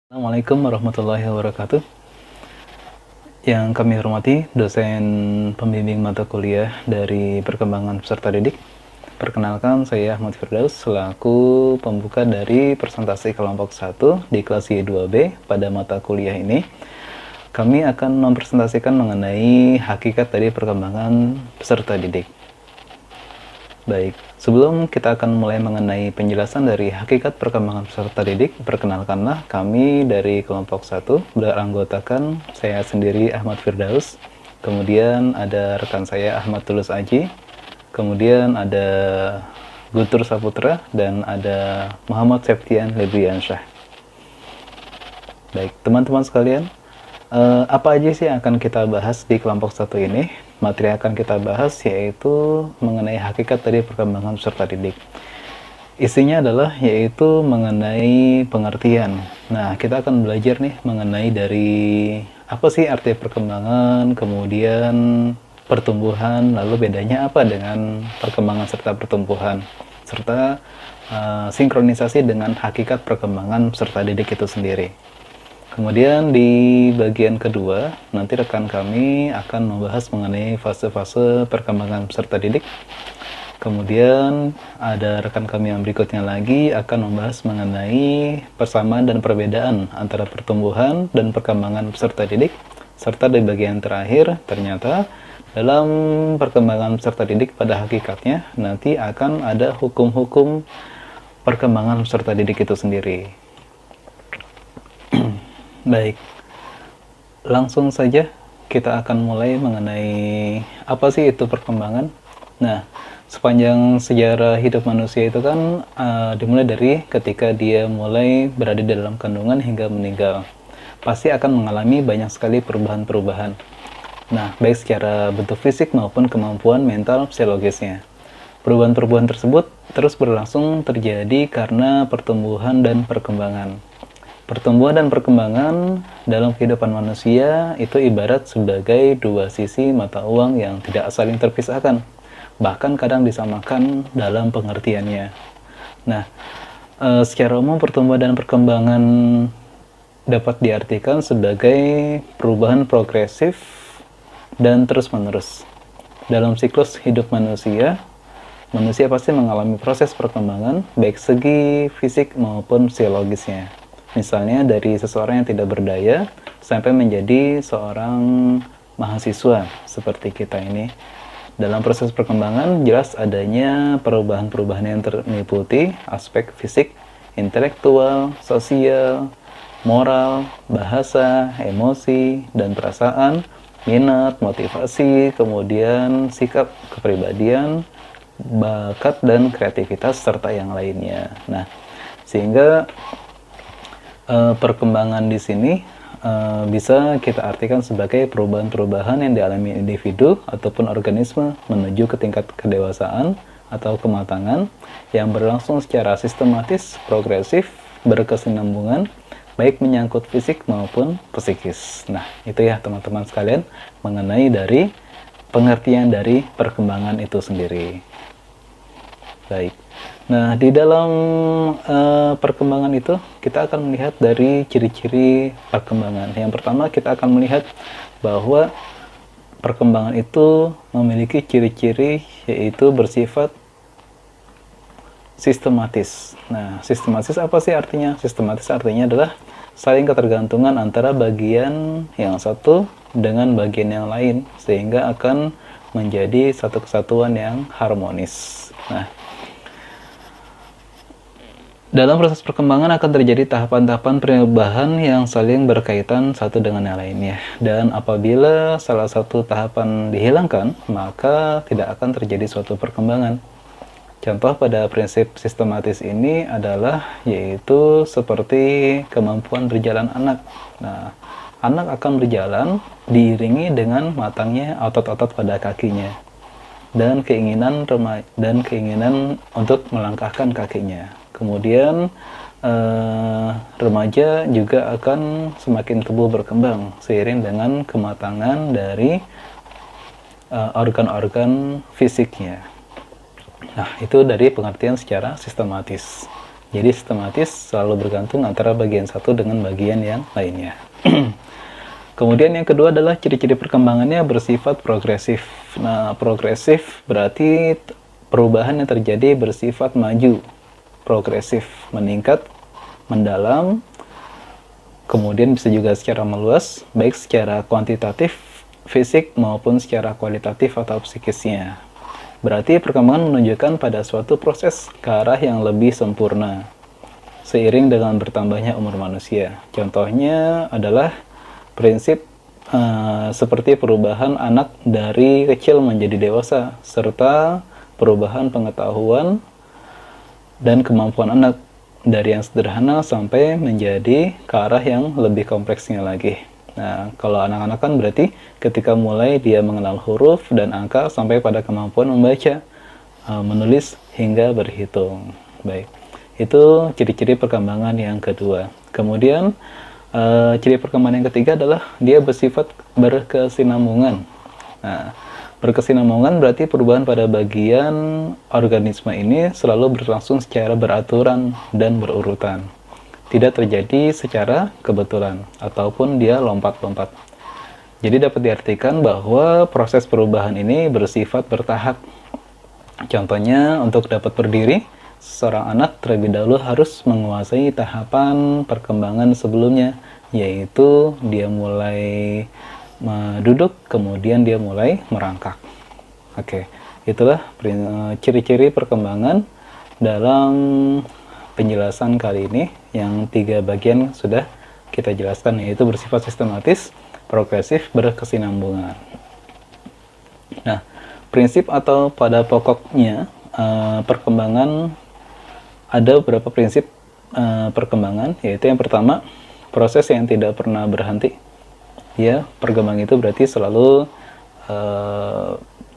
Assalamualaikum warahmatullahi wabarakatuh. Yang kami hormati dosen pembimbing mata kuliah dari perkembangan peserta didik. Perkenalkan, saya Ahmad Firdaus selaku pembuka dari presentasi kelompok 1 di kelas Y2B pada mata kuliah ini. Kami akan mempresentasikan mengenai hakikat dari perkembangan peserta didik. Baik, sebelum kita akan mulai mengenai penjelasan dari hakikat perkembangan peserta didik, perkenalkanlah kami dari kelompok 1 beranggotakan saya sendiri Ahmad Firdaus, kemudian ada rekan saya Ahmad Tulus Aji, kemudian ada Guntur Saputra, dan ada Muhammad Septian Lebriansyah. Baik, teman-teman sekalian, apa aja sih yang akan kita bahas di kelompok 1 ini? Materi yang akan kita bahas yaitu mengenai hakikat dari perkembangan peserta didik. Isinya adalah yaitu mengenai pengertian. Nah, kita akan belajar nih mengenai dari apa sih arti perkembangan, kemudian pertumbuhan, lalu bedanya apa dengan perkembangan serta pertumbuhan, serta sinkronisasi dengan hakikat perkembangan peserta didik itu sendiri. Kemudian di bagian kedua, nanti rekan kami akan membahas mengenai fase-fase perkembangan peserta didik. Kemudian ada rekan kami yang berikutnya lagi akan membahas mengenai persamaan dan perbedaan antara pertumbuhan dan perkembangan peserta didik. Serta di bagian terakhir, ternyata dalam perkembangan peserta didik pada hakikatnya nanti akan ada hukum-hukum perkembangan peserta didik itu sendiri. Baik, langsung saja kita akan mulai mengenai apa sih itu perkembangan. Nah, sepanjang sejarah hidup manusia itu kan dimulai dari ketika dia mulai berada di dalam kandungan hingga meninggal. Pasti akan mengalami banyak sekali perubahan-perubahan. Nah, baik secara bentuk fisik maupun kemampuan mental psikologisnya. Perubahan-perubahan tersebut terus berlangsung terjadi karena pertumbuhan dan perkembangan. Pertumbuhan dan perkembangan dalam kehidupan manusia itu ibarat sebagai dua sisi mata uang yang tidak saling terpisahkan, bahkan kadang disamakan dalam pengertiannya. Nah, secara umum pertumbuhan dan perkembangan dapat diartikan sebagai perubahan progresif dan terus-menerus. Dalam siklus hidup manusia, manusia pasti mengalami proses perkembangan baik segi fisik maupun psikologisnya. Misalnya dari seseorang yang tidak berdaya sampai menjadi seorang mahasiswa seperti kita ini. Dalam proses perkembangan jelas adanya perubahan-perubahan yang meliputi aspek fisik, intelektual, sosial, moral, bahasa, emosi, dan perasaan, minat, motivasi, kemudian sikap kepribadian, bakat dan kreativitas serta yang lainnya. Nah, sehingga perkembangan di sini bisa kita artikan sebagai perubahan-perubahan yang dialami individu ataupun organisme menuju ke tingkat kedewasaan atau kematangan yang berlangsung secara sistematis, progresif, berkesinambungan, baik menyangkut fisik maupun psikis. Nah, itu ya teman-teman sekalian mengenai dari pengertian dari perkembangan itu sendiri. Baik. Nah, di dalam perkembangan itu kita akan melihat dari ciri-ciri perkembangan. Yang pertama kita akan melihat bahwa perkembangan itu memiliki ciri-ciri yaitu bersifat sistematis. Nah, sistematis apa sih artinya? Sistematis artinya adalah saling ketergantungan antara bagian yang satu dengan bagian yang lain sehingga akan menjadi satu kesatuan yang harmonis. Nah, dalam proses perkembangan akan terjadi tahapan-tahapan perubahan yang saling berkaitan satu dengan yang lainnya. Dan apabila salah satu tahapan dihilangkan, maka tidak akan terjadi suatu perkembangan. Contoh pada prinsip sistematis ini adalah yaitu seperti kemampuan berjalan anak. Nah, anak akan berjalan diiringi dengan matangnya otot-otot pada kakinya dan keinginan untuk melangkahkan kakinya. Kemudian remaja juga akan semakin tumbuh berkembang seiring dengan kematangan dari organ-organ fisiknya. Nah, itu dari pengertian secara sistematis. Jadi sistematis selalu bergantung antara bagian satu dengan bagian yang lainnya. Kemudian yang kedua adalah ciri-ciri perkembangannya bersifat progresif. Nah, progresif berarti perubahan yang terjadi bersifat maju, progresif, meningkat, mendalam, kemudian bisa juga secara meluas, baik secara kuantitatif, fisik, maupun secara kualitatif atau psikisnya. Berarti perkembangan menunjukkan pada suatu proses ke arah yang lebih sempurna, seiring dengan bertambahnya umur manusia. Contohnya adalah prinsip seperti perubahan anak dari kecil menjadi dewasa, serta perubahan pengetahuan dan kemampuan anak dari yang sederhana sampai menjadi ke arah yang lebih kompleksnya lagi. Nah, kalau anak-anak kan berarti ketika mulai dia mengenal huruf dan angka sampai pada kemampuan membaca, menulis hingga berhitung. Baik, itu ciri-ciri perkembangan yang kedua. Kemudian ciri perkembangan yang ketiga adalah dia bersifat berkesinambungan. Nah, berkesinambungan berarti perubahan pada bagian organisme ini selalu berlangsung secara beraturan dan berurutan. Tidak terjadi secara kebetulan ataupun dia lompat-lompat. Jadi dapat diartikan bahwa proses perubahan ini bersifat bertahap. Contohnya, untuk dapat berdiri, seorang anak terlebih dahulu harus menguasai tahapan perkembangan sebelumnya, yaitu dia mulai duduk, kemudian dia mulai merangkak. Oke, itulah ciri-ciri perkembangan dalam penjelasan kali ini. Yang 3 bagian sudah kita jelaskan, yaitu bersifat sistematis, progresif, berkesinambungan. Nah, prinsip atau pada pokoknya perkembangan, ada beberapa prinsip perkembangan, yaitu yang pertama, proses yang tidak pernah berhenti. Ya, perkembangan itu berarti selalu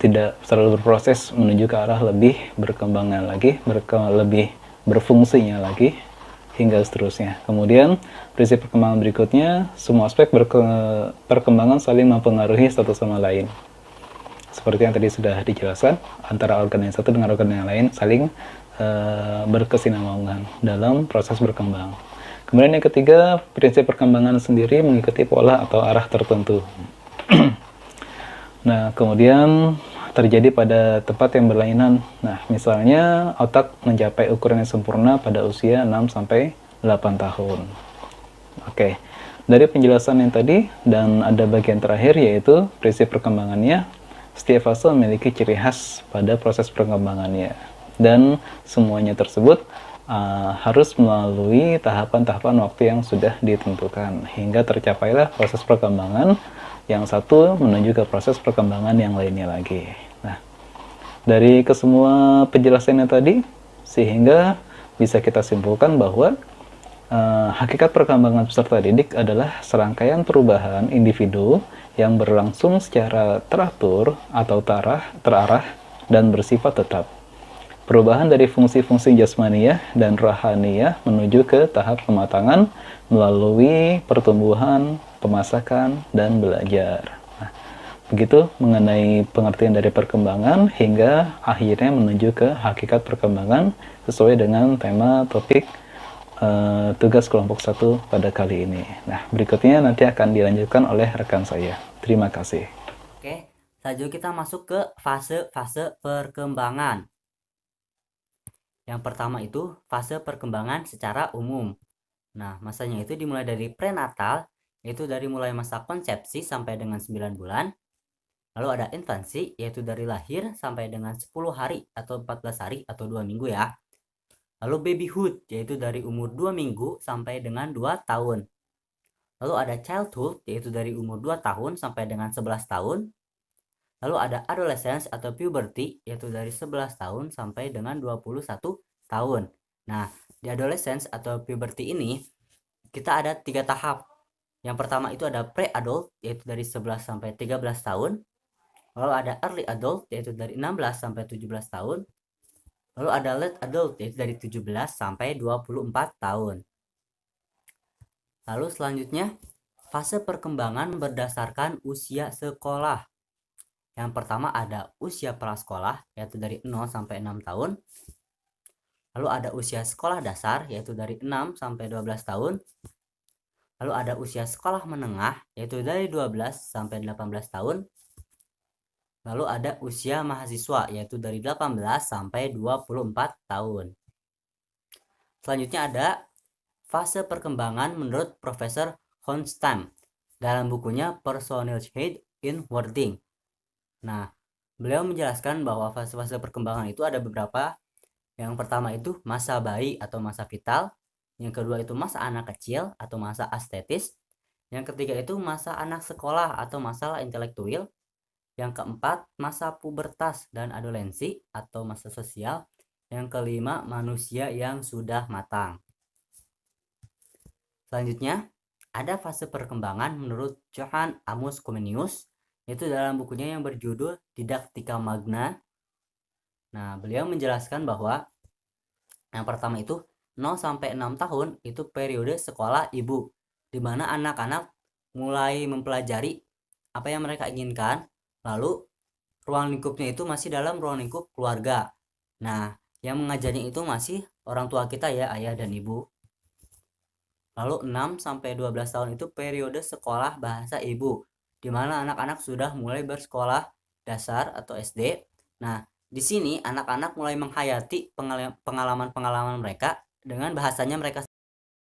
tidak selalu berproses menuju ke arah lebih berkembangnya lagi, lebih berfungsinya lagi, hingga seterusnya. Kemudian prinsip perkembangan berikutnya, semua aspek perkembangan saling mempengaruhi satu sama lain. Seperti yang tadi sudah dijelaskan, antara organ yang satu dengan organ yang lain saling berkesinambungan dalam proses berkembang. Kemudian yang ketiga, prinsip perkembangan sendiri mengikuti pola atau arah tertentu. Nah, kemudian terjadi pada tempat yang berlainan. Nah, misalnya otak mencapai ukuran yang sempurna pada usia 6-8 tahun. Oke, dari penjelasan yang tadi dan ada bagian terakhir, yaitu prinsip perkembangannya, setiap fase memiliki ciri khas pada proses perkembangannya. Dan semuanya tersebut harus melalui tahapan-tahapan waktu yang sudah ditentukan, hingga tercapailah proses perkembangan yang satu menuju ke proses perkembangan yang lainnya lagi. Nah, dari kesemua penjelasannya tadi, sehingga bisa kita simpulkan bahwa hakikat perkembangan peserta didik adalah serangkaian perubahan individu yang berlangsung secara teratur atau terarah dan bersifat tetap. Perubahan dari fungsi-fungsi jasmaniyah dan rohaniyah menuju ke tahap kematangan melalui pertumbuhan, pemasakan, dan belajar. Nah, begitu mengenai pengertian dari perkembangan hingga akhirnya menuju ke hakikat perkembangan sesuai dengan tema topik tugas kelompok 1 pada kali ini. Nah, berikutnya nanti akan dilanjutkan oleh rekan saya. Terima kasih. Oke, selanjutnya kita masuk ke fase-fase perkembangan. Yang pertama itu fase perkembangan secara umum. Nah, masanya itu dimulai dari prenatal, yaitu dari mulai masa konsepsi sampai dengan 9 bulan. Lalu ada infansi, yaitu dari lahir sampai dengan 10 hari atau 14 hari atau 2 minggu ya. Lalu babyhood, yaitu dari umur 2 minggu sampai dengan 2 tahun. Lalu ada childhood, yaitu dari umur 2 tahun sampai dengan 11 tahun. Lalu ada adolescence atau puberty, yaitu dari 11 tahun sampai dengan 21 tahun. Nah, di adolescence atau puberty ini, kita ada 3 tahap. Yang pertama itu ada pre-adult, yaitu dari 11 sampai 13 tahun. Lalu ada early adult, yaitu dari 16 sampai 17 tahun. Lalu ada late adult, yaitu dari 17 sampai 24 tahun. Lalu selanjutnya, fase perkembangan berdasarkan usia sekolah. Yang pertama ada usia prasekolah, yaitu dari 0 sampai 6 tahun. Lalu ada usia sekolah dasar, yaitu dari 6 sampai 12 tahun. Lalu ada usia sekolah menengah, yaitu dari 12 sampai 18 tahun. Lalu ada usia mahasiswa, yaitu dari 18 sampai 24 tahun. Selanjutnya ada fase perkembangan menurut Profesor Honstam dalam bukunya Personality in Wording. Nah, beliau menjelaskan bahwa fase-fase perkembangan itu ada beberapa. Yang pertama itu masa bayi atau masa vital. Yang kedua itu masa anak kecil atau masa estetis. Yang ketiga itu masa anak sekolah atau masa intelektual. Yang keempat, masa pubertas dan adolensi atau masa sosial. Yang kelima, manusia yang sudah matang. Selanjutnya, ada fase perkembangan menurut Johann Amos Comenius, yaitu dalam bukunya yang berjudul Didaktika Magna. Nah, beliau menjelaskan bahwa yang pertama itu 0 sampai 6 tahun itu periode sekolah ibu, di mana anak-anak mulai mempelajari apa yang mereka inginkan, lalu ruang lingkupnya itu masih dalam ruang lingkup keluarga. Nah, yang mengajarnya itu masih orang tua kita ya, ayah dan ibu. Lalu 6 sampai 12 tahun itu periode sekolah bahasa ibu, di mana anak-anak sudah mulai bersekolah dasar atau SD. Nah, di sini anak-anak mulai menghayati pengalaman-pengalaman mereka dengan bahasanya mereka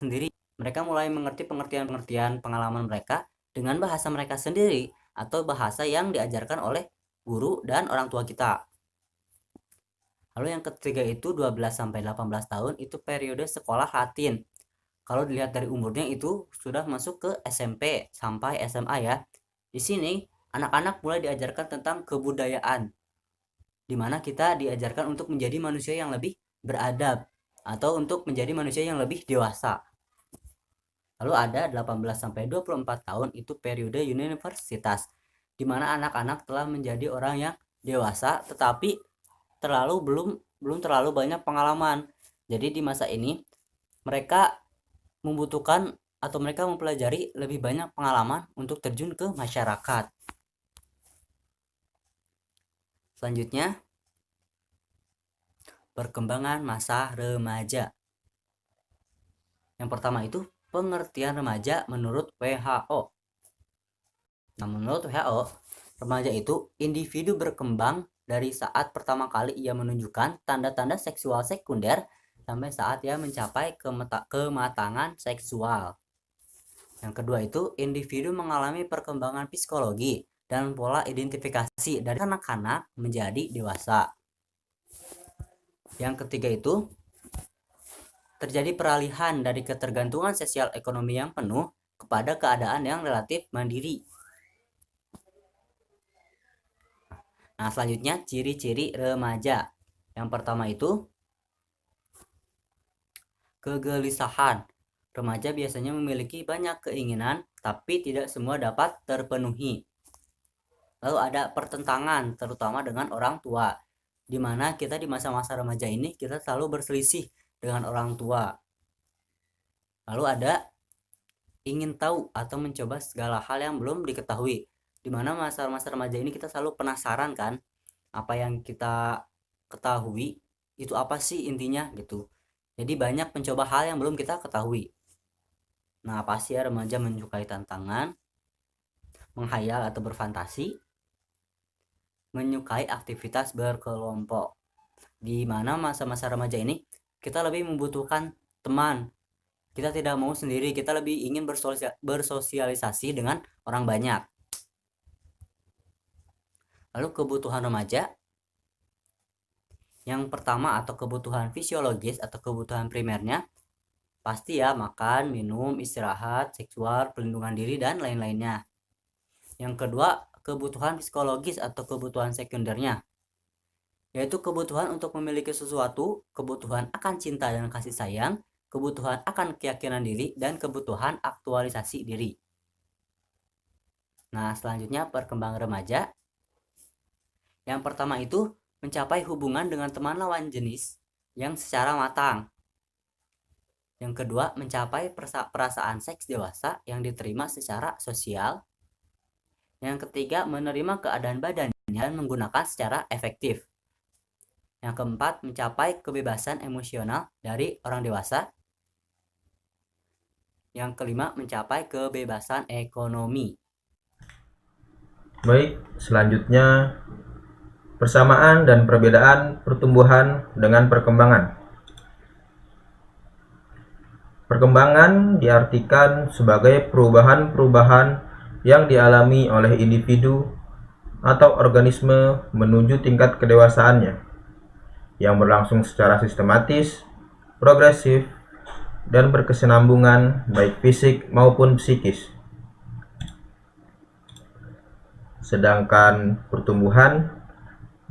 sendiri. Mereka mulai mengerti pengertian-pengertian pengalaman mereka dengan bahasa mereka sendiri atau bahasa yang diajarkan oleh guru dan orang tua kita. Lalu yang ketiga itu 12 sampai 18 tahun itu periode sekolah Latin. Kalau dilihat dari umurnya itu sudah masuk ke SMP sampai SMA ya. Di sini anak-anak mulai diajarkan tentang kebudayaan, di mana kita diajarkan untuk menjadi manusia yang lebih beradab atau untuk menjadi manusia yang lebih dewasa. Lalu ada 18 sampai 24 tahun itu periode universitas, di mana anak-anak telah menjadi orang yang dewasa tetapi belum terlalu banyak pengalaman. Jadi di masa ini mereka membutuhkan atau mereka mempelajari lebih banyak pengalaman untuk terjun ke masyarakat. Selanjutnya, perkembangan masa remaja. Yang pertama itu pengertian remaja menurut WHO. Nah, menurut WHO, remaja itu individu berkembang dari saat pertama kali ia menunjukkan tanda-tanda seksual sekunder sampai saat ia mencapai kematangan seksual. Yang kedua itu individu mengalami perkembangan psikologi dan pola identifikasi dari anak-anak menjadi dewasa. Yang ketiga itu terjadi peralihan dari ketergantungan sosial ekonomi yang penuh kepada keadaan yang relatif mandiri. Nah, selanjutnya ciri-ciri remaja. Yang pertama itu kegelisahan. Remaja biasanya memiliki banyak keinginan, tapi tidak semua dapat terpenuhi. Lalu ada pertentangan, terutama dengan orang tua, di mana kita di masa-masa remaja ini kita selalu berselisih dengan orang tua. Lalu ada ingin tahu atau mencoba segala hal yang belum diketahui, di mana masa-masa remaja ini kita selalu penasaran kan, apa yang kita ketahui itu apa sih intinya gitu. Jadi banyak mencoba hal yang belum kita ketahui. Nah, pasti ya remaja menyukai tantangan, menghayal atau berfantasi, menyukai aktivitas berkelompok. Di mana masa-masa remaja ini kita lebih membutuhkan teman. Kita tidak mau sendiri, kita lebih ingin bersosialisasi dengan orang banyak. Lalu kebutuhan remaja. Yang pertama atau kebutuhan fisiologis atau kebutuhan primernya pasti ya makan, minum, istirahat, seksual, pelindungan diri dan lain-lainnya. Yang kedua, kebutuhan psikologis atau kebutuhan sekundernya, yaitu kebutuhan untuk memiliki sesuatu, kebutuhan akan cinta dan kasih sayang, kebutuhan akan keyakinan diri, dan kebutuhan aktualisasi diri. Nah, selanjutnya perkembangan remaja. Yang pertama itu mencapai hubungan dengan teman lawan jenis yang secara matang. Yang kedua, mencapai perasaan seks dewasa yang diterima secara sosial. Yang ketiga, menerima keadaan badannya dan menggunakan secara efektif. Yang keempat, mencapai kebebasan emosional dari orang dewasa. Yang kelima, mencapai kebebasan ekonomi. Baik, selanjutnya persamaan dan perbedaan pertumbuhan dengan perkembangan. Perkembangan diartikan sebagai perubahan-perubahan yang dialami oleh individu atau organisme menuju tingkat kedewasaannya, yang berlangsung secara sistematis, progresif, dan berkesinambungan baik fisik maupun psikis. Sedangkan pertumbuhan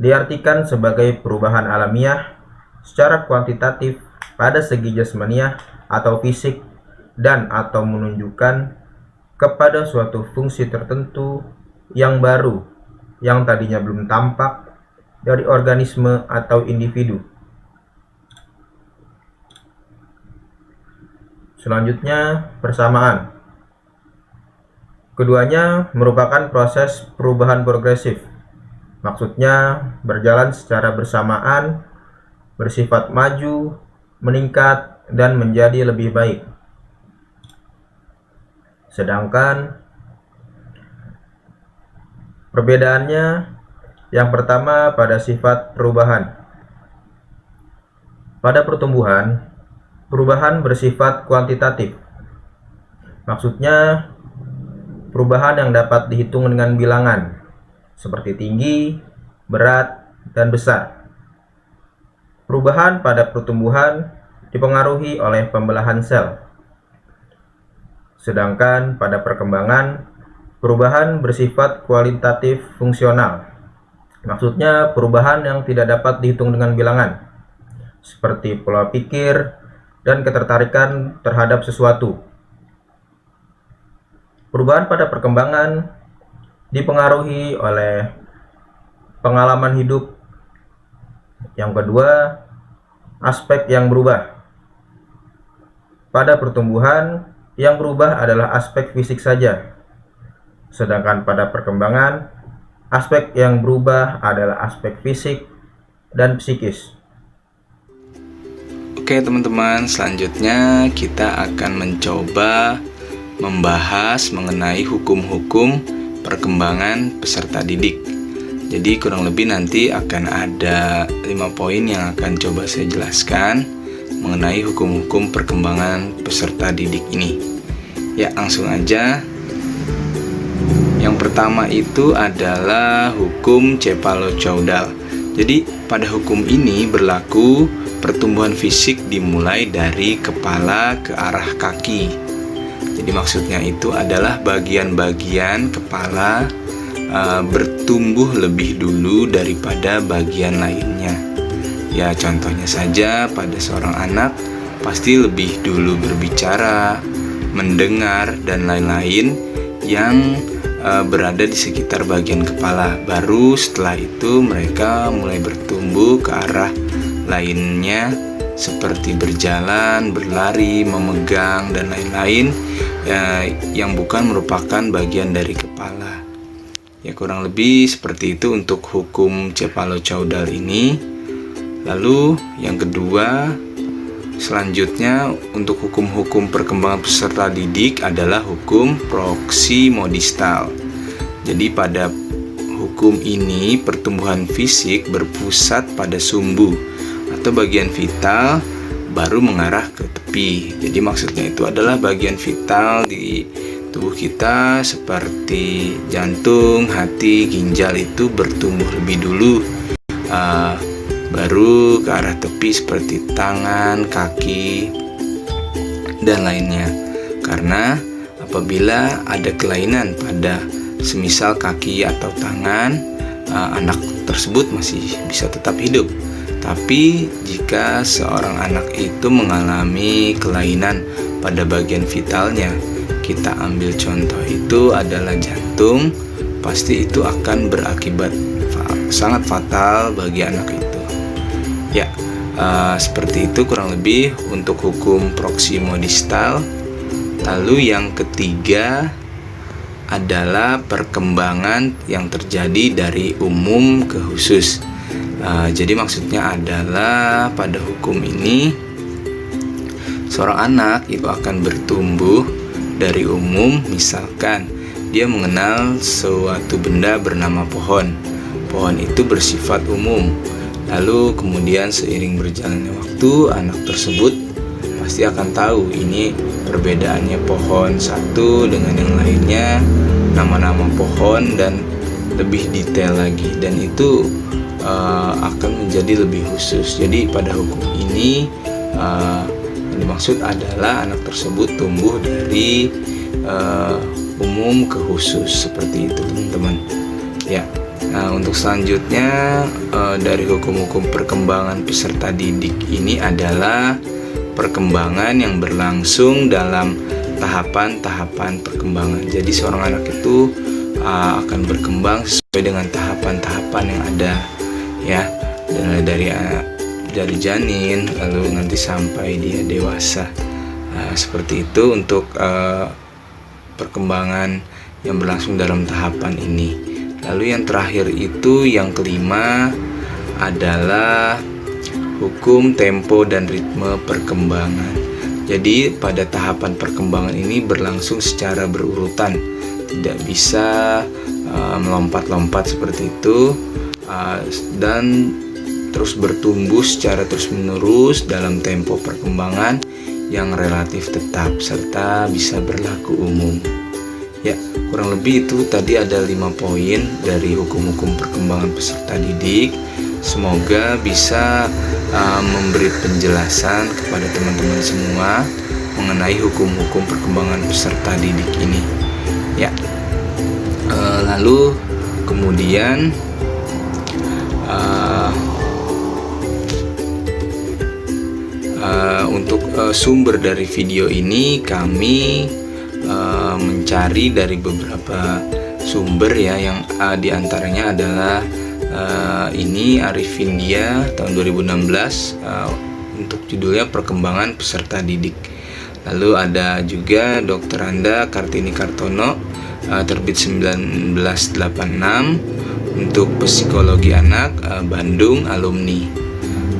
diartikan sebagai perubahan alamiah secara kuantitatif pada segi jasmaniah atau fisik dan atau menunjukkan kepada suatu fungsi tertentu yang baru yang tadinya belum tampak dari organisme atau individu. Selanjutnya, persamaan. Keduanya merupakan proses perubahan progresif. Maksudnya berjalan secara bersamaan, bersifat maju, meningkat, dan menjadi lebih baik. Sedangkan perbedaannya, yang pertama pada sifat perubahan. Pada pertumbuhan, perubahan bersifat kuantitatif. Maksudnya perubahan yang dapat dihitung dengan bilangan, seperti tinggi, berat, dan besar. Perubahan pada pertumbuhan dipengaruhi oleh pembelahan sel. Sedangkan pada perkembangan, perubahan bersifat kualitatif fungsional. Maksudnya perubahan yang tidak dapat dihitung dengan bilangan, seperti pola pikir dan ketertarikan terhadap sesuatu. Perubahan pada perkembangan dipengaruhi oleh pengalaman hidup. Yang kedua, aspek yang berubah. Pada pertumbuhan, yang berubah adalah aspek fisik saja. Sedangkan pada perkembangan, aspek yang berubah adalah aspek fisik dan psikis. Oke teman-teman, selanjutnya kita akan mencoba membahas mengenai hukum-hukum perkembangan peserta didik. Jadi kurang lebih nanti akan ada 5 poin yang akan coba saya jelaskan mengenai hukum-hukum perkembangan peserta didik ini. Ya, langsung aja. Yang pertama itu adalah hukum Cepalo-Caudal. Jadi pada hukum ini berlaku pertumbuhan fisik dimulai dari kepala ke arah kaki. Jadi maksudnya itu adalah bagian-bagian kepala bertumbuh lebih dulu daripada bagian lainnya. Ya contohnya saja pada seorang anak pasti lebih dulu berbicara, mendengar, dan lain-lain yang berada di sekitar bagian kepala. Baru setelah itu mereka mulai bertumbuh ke arah lainnya seperti berjalan, berlari, memegang, dan lain-lain yang bukan merupakan bagian dari kepala. Ya kurang lebih seperti itu untuk hukum Cepalo-Caudal ini. Lalu yang kedua, selanjutnya untuk hukum-hukum perkembangan peserta didik adalah hukum proksimodistal. Jadi pada hukum ini pertumbuhan fisik berpusat pada sumbu atau bagian vital baru mengarah ke tepi. Jadi maksudnya itu adalah bagian vital di tubuh kita seperti jantung, hati, ginjal itu bertumbuh lebih dulu, baru ke arah tepi seperti tangan, kaki, dan lainnya. Karena apabila ada kelainan pada semisal kaki atau tangan, anak tersebut masih bisa tetap hidup. Tapi jika seorang anak itu mengalami kelainan pada bagian vitalnya, kita ambil contoh itu adalah jantung, pasti itu akan berakibat sangat fatal bagi anak itu. Ya, seperti itu kurang lebih untuk hukum proksimodistal. Lalu yang ketiga adalah perkembangan yang terjadi dari umum ke khusus. Jadi maksudnya adalah pada hukum ini seorang anak itu akan bertumbuh dari umum. Misalkan dia mengenal suatu benda bernama pohon. Pohon itu bersifat umum. Lalu kemudian seiring berjalannya waktu, anak tersebut pasti akan tahu ini perbedaannya pohon satu dengan yang lainnya, nama-nama pohon dan lebih detail lagi, dan itu akan menjadi lebih khusus. Jadi pada hukum ini yang dimaksud adalah anak tersebut tumbuh dari umum ke khusus, seperti itu teman-teman ya. Nah, untuk selanjutnya dari hukum-hukum perkembangan peserta didik ini adalah perkembangan yang berlangsung dalam tahapan-tahapan perkembangan. Jadi seorang anak itu akan berkembang sesuai dengan tahapan-tahapan yang ada ya, dari janin lalu nanti sampai dia dewasa. Seperti itu untuk perkembangan yang berlangsung dalam tahapan ini. Lalu yang terakhir itu yang kelima adalah hukum tempo dan ritme perkembangan. Jadi pada tahapan perkembangan ini berlangsung secara berurutan, tidak bisa melompat-lompat seperti itu, dan terus bertumbuh secara terus-menerus dalam tempo perkembangan yang relatif tetap serta bisa berlaku umum. Ya, kurang lebih itu tadi ada 5 poin dari hukum-hukum perkembangan peserta didik. Semoga bisa memberi penjelasan kepada teman-teman semua mengenai hukum-hukum perkembangan peserta didik ini. Ya, lalu kemudian untuk sumber dari video ini kami mencari dari beberapa sumber ya, yang diantaranya adalah ini Arifin Dia tahun 2016 untuk judulnya perkembangan peserta didik. Lalu ada juga Dr. Anda Kartini Kartono terbit 1986 untuk psikologi anak Bandung alumni.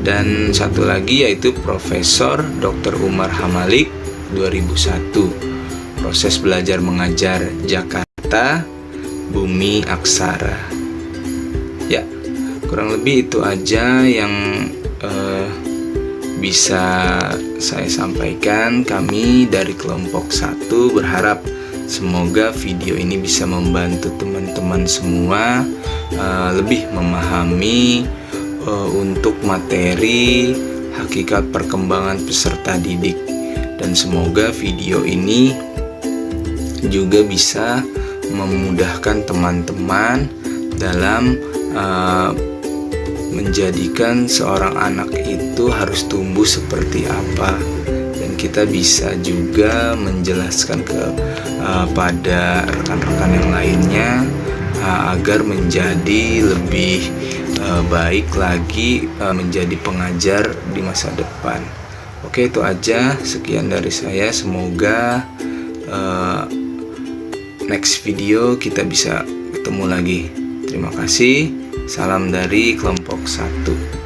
Dan satu lagi yaitu Profesor Dr. Umar Hamalik 2001 proses belajar mengajar Jakarta Bumi Aksara. Ya, kurang lebih itu aja yang bisa saya sampaikan. Kami dari kelompok 1 berharap semoga video ini bisa membantu teman-teman semua lebih memahami untuk materi hakikat perkembangan peserta didik, dan semoga video ini juga bisa memudahkan teman-teman dalam menjadikan seorang anak itu harus tumbuh seperti apa, dan kita bisa juga menjelaskan pada rekan-rekan yang lainnya agar menjadi lebih baik lagi menjadi pengajar di masa depan. Oke, itu aja, sekian dari saya. Semoga next video kita bisa ketemu lagi. Terima kasih. Salam dari kelompok 1.